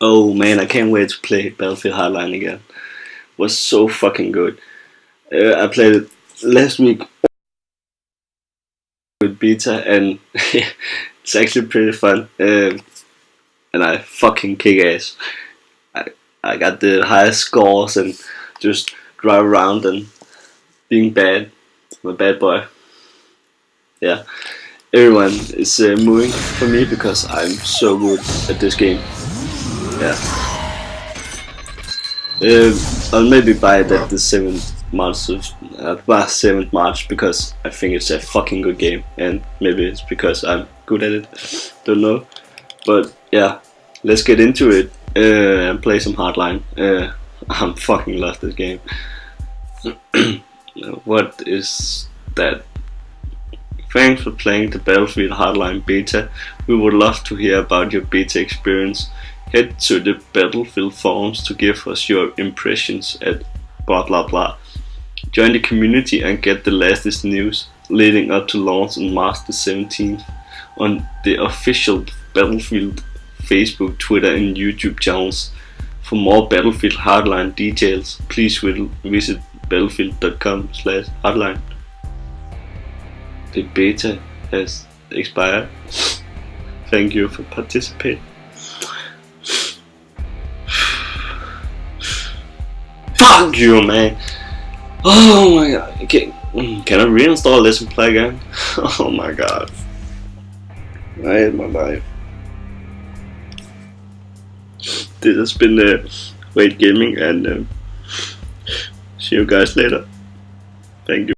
Oh man, I can't wait to play Battlefield Hardline again. Was so fucking good. I played it last week with beta, and it's actually pretty fun. And I fucking kick ass. I I got the highest scores and just drive around and being bad. I'm a bad boy. Yeah, everyone is moving for me because I'm so good at this game. Yeah. I'll maybe buy it at the 7th March because I think it's a fucking good game, and maybe it's because I'm good at it. Don't know, but yeah, let's get into it and play some Hardline. I'm fucking lost this game. What is that? Thanks for playing the Battlefield Hardline beta. We would love to hear about your beta experience. Head to the Battlefield forums to give us your impressions at blah blah blah. Join the community and get the latest news leading up to launch on March the 17th on the official Battlefield Facebook, Twitter and YouTube channels. For more Battlefield Hardline details, please visit battlefield.com/hardline. The beta has expired. Thank you for participating. Fuck you, man. Oh my god. Can I reinstall this and play again? Oh my god. I hate my life. This has been Wade Gaming, and see you guys later. Thank you.